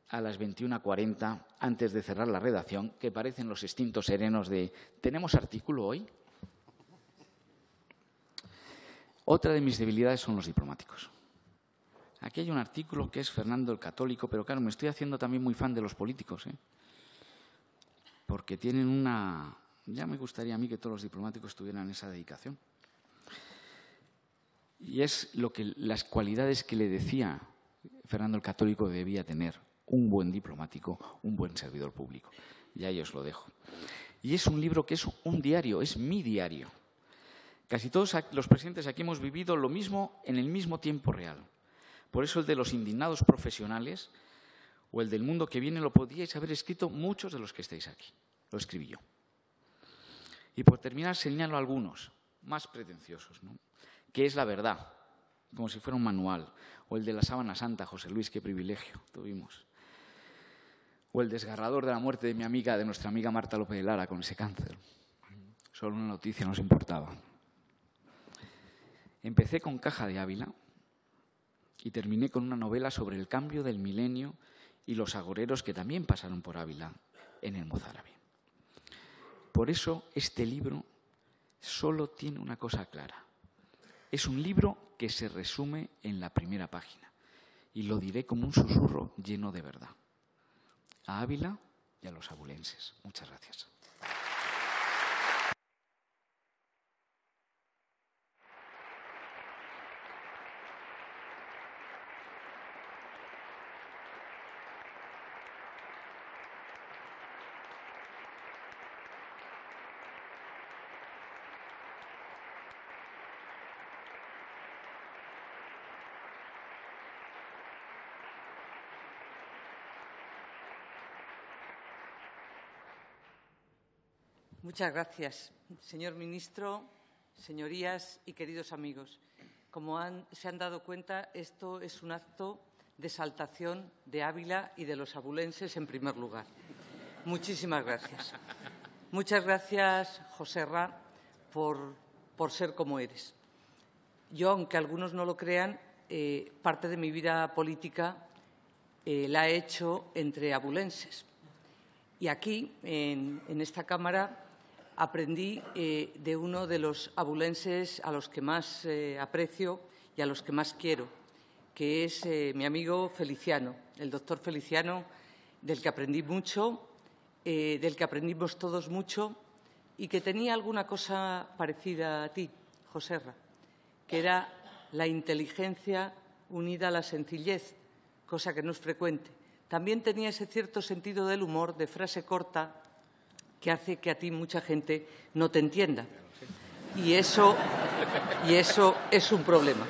a las 21:40, antes de cerrar la redacción, que parecen los extintos serenos de ¿tenemos artículo hoy? Otra de mis debilidades son los diplomáticos. Aquí hay un artículo que es Fernando el Católico, pero claro, me estoy haciendo también muy fan de los políticos, ¿eh? Porque tienen una... Ya me gustaría a mí que todos los diplomáticos tuvieran esa dedicación. Y es las cualidades que le decía Fernando el Católico que debía tener un buen diplomático, un buen servidor público. Y ahí os lo dejo. Y es un libro que es un diario, es mi diario. Casi todos los presentes aquí hemos vivido lo mismo en el mismo tiempo real. Por eso el de los indignados profesionales o el del mundo que viene lo podíais haber escrito muchos de los que estáis aquí. Lo escribí yo. Y por terminar señalo algunos, más pretenciosos, ¿no? Que es la verdad, como si fuera un manual. O el de la sábana santa, José Luis, qué privilegio tuvimos. O el desgarrador de la muerte de nuestra amiga Marta López de Lara con ese cáncer. Solo una noticia nos importaba. Empecé con Caja de Ávila y terminé con una novela sobre el cambio del milenio y los agoreros que también pasaron por Ávila en el mozárabe. Por eso este libro solo tiene una cosa clara. Es un libro que se resume en la primera página y lo diré como un susurro lleno de verdad. A Ávila y a los abulenses. Muchas gracias. Muchas gracias, señor ministro, señorías y queridos amigos. Como se han dado cuenta, esto es un acto de exaltación de Ávila y de los abulenses en primer lugar. Muchísimas gracias. Muchas gracias, Joserra, por ser como eres. Yo, aunque algunos no lo crean, parte de mi vida política la he hecho entre abulenses. Y aquí, en esta Cámara, aprendí de uno de los abulenses a los que más aprecio y a los que más quiero, que es mi amigo Feliciano, el doctor Feliciano, del que aprendí mucho, del que aprendimos todos mucho y que tenía alguna cosa parecida a ti, Joserra, que era la inteligencia unida a la sencillez, cosa que no es frecuente. También tenía ese cierto sentido del humor, de frase corta, que hace que a ti mucha gente no te entienda. Y eso es un problema,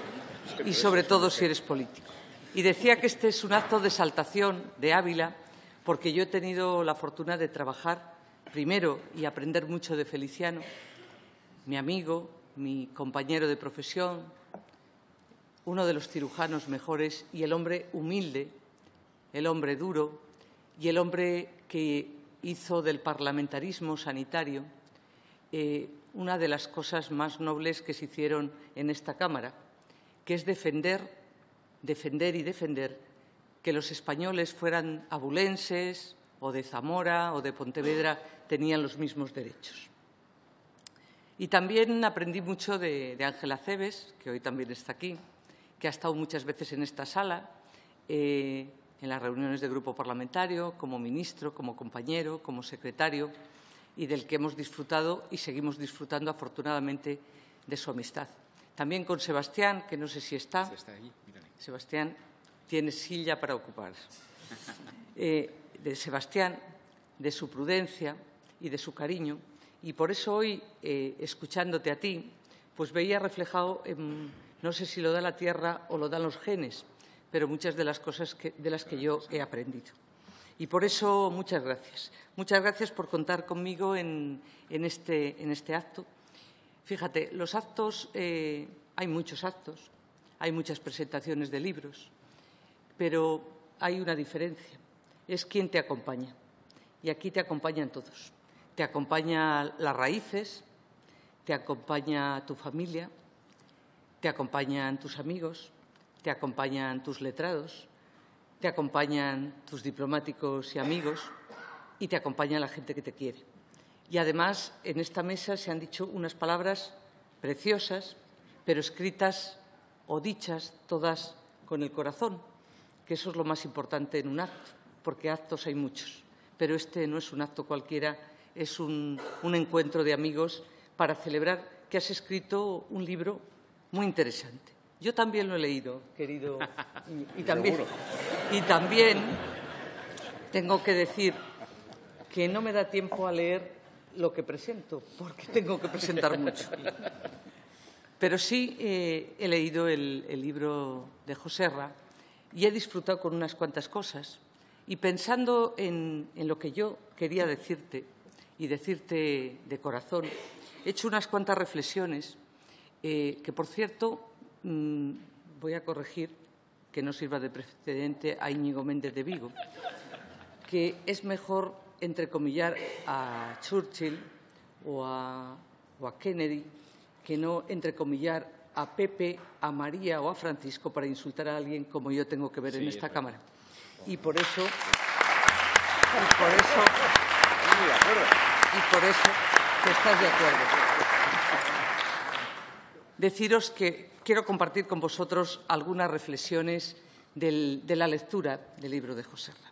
y sobre todo si eres político. Y decía que este es un acto de exaltación de Ávila, porque yo he tenido la fortuna de trabajar primero y aprender mucho de Feliciano, mi amigo, mi compañero de profesión, uno de los cirujanos mejores y el hombre humilde, el hombre duro y el hombre que hizo del parlamentarismo sanitario una de las cosas más nobles que se hicieron en esta Cámara, que es defender que los españoles fueran abulenses o de Zamora o de Pontevedra, tenían los mismos derechos. Y también aprendí mucho de Ángel Acebes, que hoy también está aquí, que ha estado muchas veces en esta sala, en las reuniones de grupo parlamentario, como ministro, como compañero, como secretario, y del que hemos disfrutado y seguimos disfrutando, afortunadamente, de su amistad. También con Sebastián, que no sé si está. Sí, está allí, mírale. Sebastián Tiene silla para ocupar. De Sebastián, de su prudencia y de su cariño. Y por eso hoy, escuchándote a ti, pues veía reflejado, no sé si lo da la tierra o lo dan los genes, pero muchas de las cosas de las que yo he aprendido. Y por eso, muchas gracias. Muchas gracias por contar conmigo en este acto. Fíjate, los actos, hay muchos actos, hay muchas presentaciones de libros, pero hay una diferencia, es quién te acompaña. Y aquí te acompañan todos. Te acompañan las raíces, te acompaña tu familia, te acompañan tus amigos, te acompañan tus letrados, te acompañan tus diplomáticos y amigos y te acompaña la gente que te quiere. Y además, en esta mesa se han dicho unas palabras preciosas, pero escritas o dichas todas con el corazón, que eso es lo más importante en un acto, porque actos hay muchos. Pero este no es un acto cualquiera, es un encuentro de amigos para celebrar que has escrito un libro muy interesante. Yo también lo he leído, querido, y también tengo que decir que no me da tiempo a leer lo que presento, porque tengo que presentar mucho. Pero sí he leído el libro de Joserra y he disfrutado con unas cuantas cosas. Y pensando en lo que yo quería decirte, y decirte de corazón, he hecho unas cuantas reflexiones que, por cierto, voy a corregir, que no sirva de precedente a Íñigo Méndez de Vigo, que es mejor entrecomillar a Churchill o a Kennedy que no entrecomillar a Pepe, a María o a Francisco para insultar a alguien como yo tengo que ver en esta Cámara. Y por eso que estás de acuerdo. Deciros que quiero compartir con vosotros algunas reflexiones de la lectura del libro de Joserra.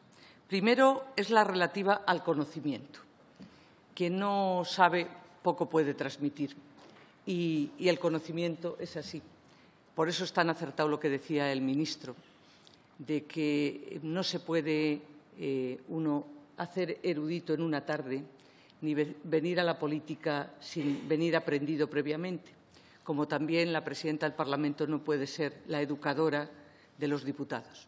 Primero es la relativa al conocimiento. Quien no sabe, poco puede transmitir. Y el conocimiento es así. Por eso es tan acertado lo que decía el ministro, de que no se puede uno hacer erudito en una tarde ni venir a la política sin venir aprendido previamente, como también la presidenta del Parlamento no puede ser la educadora de los diputados.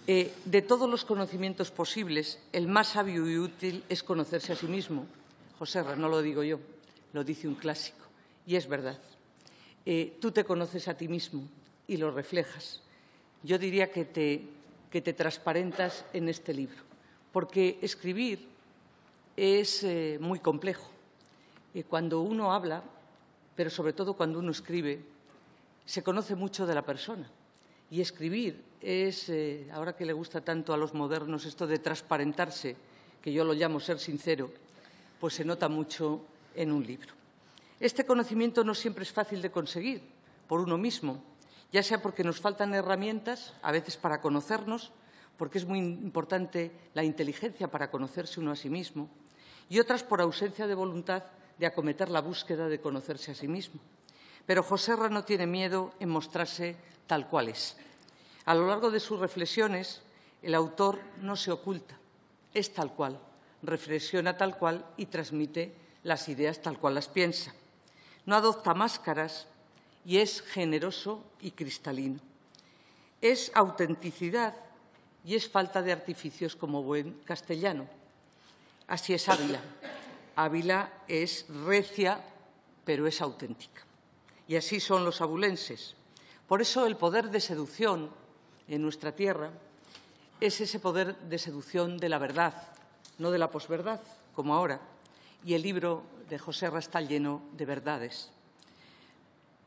De todos los conocimientos posibles, el más sabio y útil es conocerse a sí mismo. Joserra, no lo digo yo, lo dice un clásico, y es verdad. Tú te conoces a ti mismo y lo reflejas. Yo diría que te transparentas en este libro, porque escribir es muy complejo. Cuando uno habla, pero sobre todo cuando uno escribe, se conoce mucho de la persona. Y escribir es, ahora que le gusta tanto a los modernos esto de transparentarse, que yo lo llamo ser sincero, pues se nota mucho en un libro. Este conocimiento no siempre es fácil de conseguir por uno mismo, ya sea porque nos faltan herramientas, a veces para conocernos, porque es muy importante la inteligencia para conocerse uno a sí mismo, y otras por ausencia de voluntad de acometer la búsqueda de conocerse a sí mismo. Pero Joserra no tiene miedo en mostrarse tal cual es. A lo largo de sus reflexiones, el autor no se oculta, es tal cual, reflexiona tal cual y transmite las ideas tal cual las piensa. No adopta máscaras y es generoso y cristalino. Es autenticidad y es falta de artificios como buen castellano. Así es Ávila. Ávila es recia, pero es auténtica. Y así son los abulenses. Por eso el poder de seducción en nuestra tierra es ese poder de seducción de la verdad, no de la posverdad, como ahora. Y el libro de Joserra está lleno de verdades.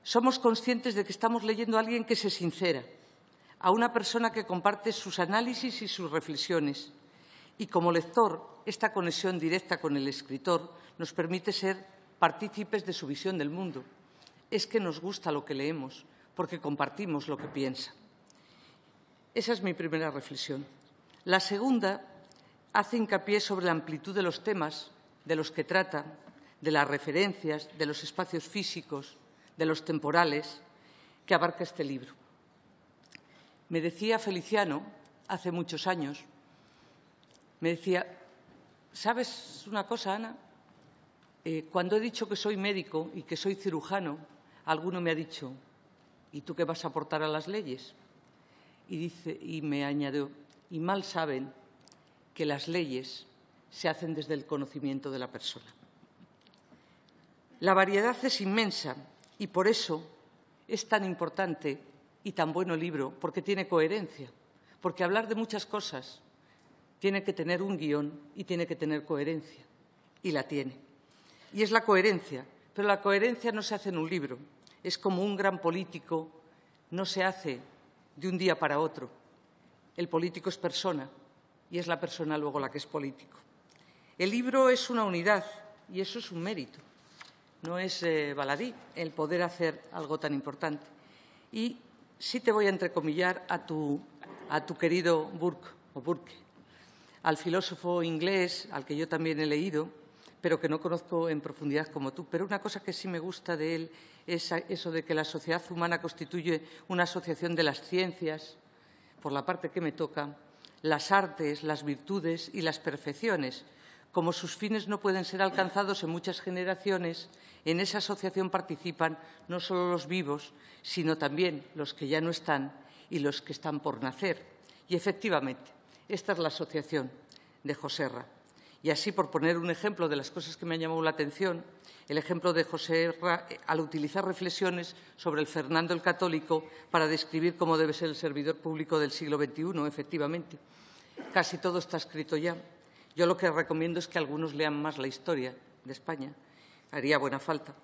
Somos conscientes de que estamos leyendo a alguien que se sincera, a una persona que comparte sus análisis y sus reflexiones. Y como lector, esta conexión directa con el escritor nos permite ser partícipes de su visión del mundo. Es que nos gusta lo que leemos, porque compartimos lo que piensa. Esa es mi primera reflexión. La segunda hace hincapié sobre la amplitud de los temas de los que trata, de las referencias, de los espacios físicos, de los temporales que abarca este libro. Me decía Feliciano, hace muchos años, me decía, ¿sabes una cosa, Ana? Cuando he dicho que soy médico y que soy cirujano, alguno me ha dicho, ¿y tú qué vas a aportar a las leyes? Y me añadió, y mal saben que las leyes se hacen desde el conocimiento de la persona. La variedad es inmensa y por eso es tan importante y tan bueno el libro, porque tiene coherencia, porque hablar de muchas cosas tiene que tener un guión y tiene que tener coherencia, y la tiene. Y es la coherencia, pero la coherencia no se hace en un libro, es como un gran político, no se hace de un día para otro. El político es persona y es la persona luego la que es político. El libro es una unidad y eso es un mérito, no es baladí el poder hacer algo tan importante. Y sí te voy a entrecomillar a tu querido Burke, al filósofo inglés, al que yo también he leído, pero que no conozco en profundidad como tú. Pero una cosa que sí me gusta de él es eso de que la sociedad humana constituye una asociación de las ciencias, por la parte que me toca, las artes, las virtudes y las perfecciones. Como sus fines no pueden ser alcanzados en muchas generaciones, en esa asociación participan no solo los vivos, sino también los que ya no están y los que están por nacer. Y, efectivamente, esta es la asociación de Joserra. Y así, por poner un ejemplo de las cosas que me han llamado la atención, el ejemplo de Joserra al utilizar reflexiones sobre el Fernando el Católico para describir cómo debe ser el servidor público del siglo XXI, efectivamente. Casi todo está escrito ya. Yo lo que recomiendo es que algunos lean más la historia de España. Haría buena falta.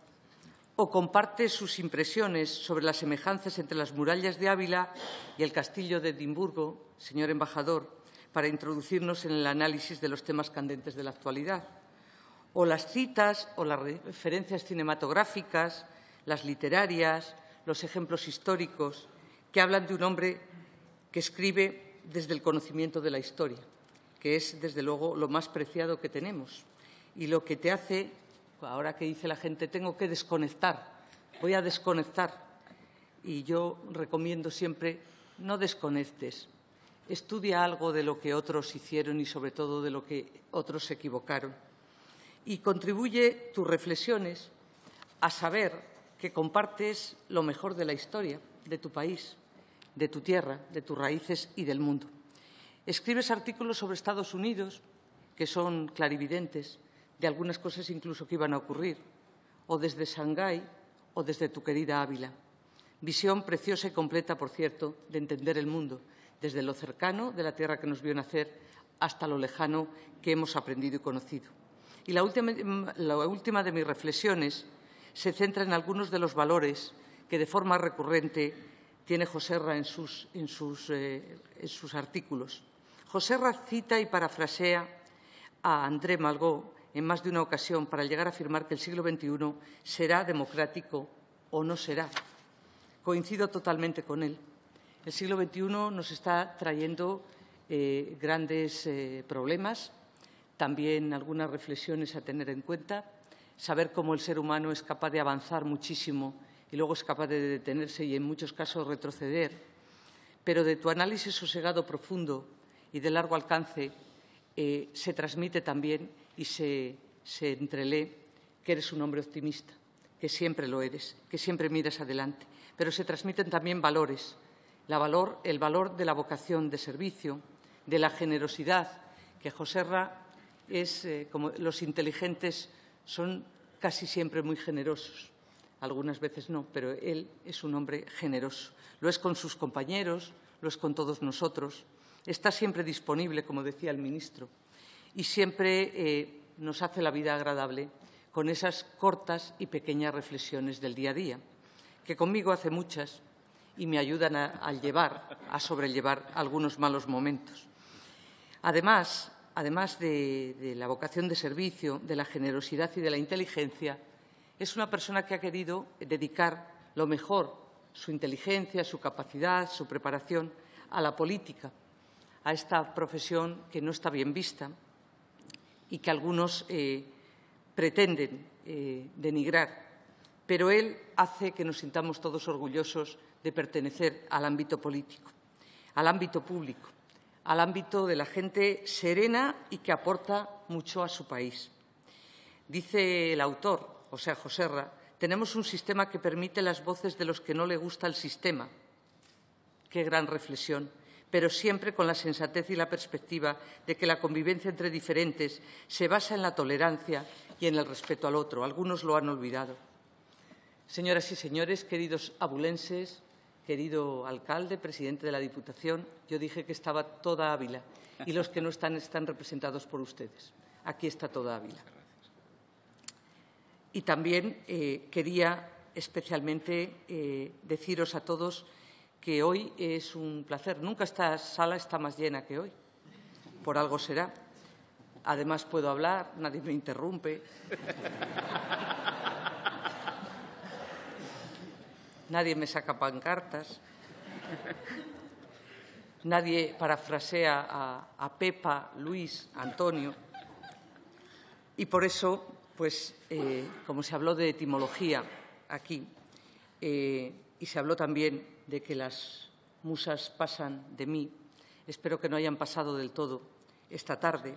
O comparte sus impresiones sobre las semejanzas entre las murallas de Ávila y el castillo de Edimburgo, señor embajador, para introducirnos en el análisis de los temas candentes de la actualidad. O las citas o las referencias cinematográficas, las literarias, los ejemplos históricos, que hablan de un hombre que escribe desde el conocimiento de la historia, que es, desde luego, lo más preciado que tenemos. Y lo que te hace, ahora que dice la gente, tengo que desconectar, voy a desconectar. Y yo recomiendo siempre, no desconectes. Estudia algo de lo que otros hicieron y, sobre todo, de lo que otros se equivocaron. Y contribuye tus reflexiones a saber que compartes lo mejor de la historia, de tu país, de tu tierra, de tus raíces y del mundo. Escribes artículos sobre Estados Unidos que son clarividentes, de algunas cosas incluso que iban a ocurrir, o desde Shanghái o desde tu querida Ávila. Visión preciosa y completa, por cierto, de entender el mundo, desde lo cercano de la tierra que nos vio nacer hasta lo lejano que hemos aprendido y conocido. Y la última de mis reflexiones se centra en algunos de los valores que de forma recurrente tiene Joserra en sus artículos. Joserra cita y parafrasea a André Malraux en más de una ocasión para llegar a afirmar que el siglo XXI será democrático o no será. Coincido totalmente con él. El siglo XXI nos está trayendo grandes problemas, también algunas reflexiones a tener en cuenta, saber cómo el ser humano es capaz de avanzar muchísimo y luego es capaz de detenerse y en muchos casos retroceder, pero de tu análisis sosegado, profundo y de largo alcance se transmite también y se entrelee que eres un hombre optimista, que siempre lo eres, que siempre miras adelante, pero se transmiten también valores, el valor de la vocación de servicio, de la generosidad, que Joserra es, como los inteligentes son casi siempre muy generosos, algunas veces no, pero él es un hombre generoso. Lo es con sus compañeros, lo es con todos nosotros. Está siempre disponible, como decía el ministro, y siempre nos hace la vida agradable con esas cortas y pequeñas reflexiones del día a día, que conmigo hace muchas y me ayudan a sobrellevar algunos malos momentos. Además de la vocación de servicio, de la generosidad y de la inteligencia, es una persona que ha querido dedicar lo mejor su inteligencia, su capacidad, su preparación a la política, a esta profesión que no está bien vista y que algunos pretenden denigrar. Pero él hace que nos sintamos todos orgullosos de pertenecer al ámbito político, al ámbito público, al ámbito de la gente serena y que aporta mucho a su país. Dice el autor, o sea, Joserra, tenemos un sistema que permite las voces de los que no le gusta el sistema. Qué gran reflexión, pero siempre con la sensatez y la perspectiva de que la convivencia entre diferentes se basa en la tolerancia y en el respeto al otro. Algunos lo han olvidado. Señoras y señores, queridos abulenses, querido alcalde, presidente de la Diputación, yo dije que estaba toda Ávila y los que no están representados por ustedes. Aquí está toda Ávila. Y también quería especialmente deciros a todos que hoy es un placer. Nunca esta sala está más llena que hoy. Por algo será. Además puedo hablar, nadie me interrumpe. Nadie me saca pancartas. Nadie parafrasea a Pepa, Luis, Antonio. Y por eso, pues, como se habló de etimología aquí, y se habló también de que las musas pasan de mí, espero que no hayan pasado del todo esta tarde,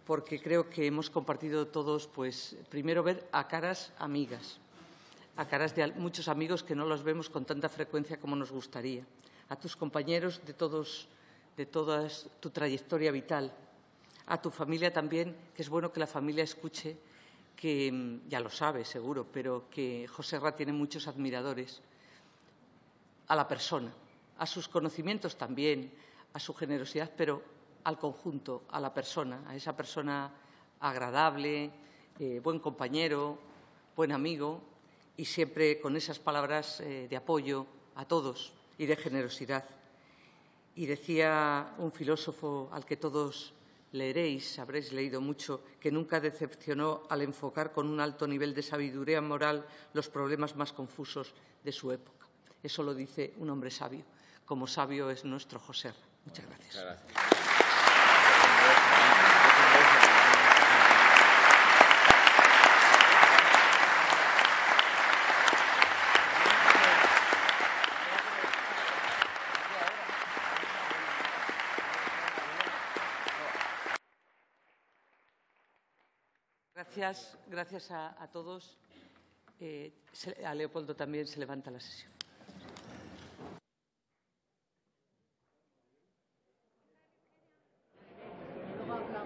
porque creo que hemos compartido todos, pues, primero ver a caras amigas, a caras de muchos amigos que no los vemos con tanta frecuencia como nos gustaría, a tus compañeros de toda tu trayectoria vital, a tu familia también, que es bueno que la familia escuche, que ya lo sabe seguro, pero que Joserra tiene muchos admiradores, a la persona, a sus conocimientos también, a su generosidad, pero al conjunto, a la persona, a esa persona agradable, buen compañero, buen amigo y siempre con esas palabras de apoyo a todos y de generosidad. Y decía un filósofo al que todos leeréis, habréis leído mucho, que nunca decepcionó al enfocar con un alto nivel de sabiduría moral los problemas más confusos de su época. Eso lo dice un hombre sabio, como sabio es nuestro Joserra. Muchas gracias. Muchas gracias. Gracias a todos. A Leopoldo también se levanta la sesión.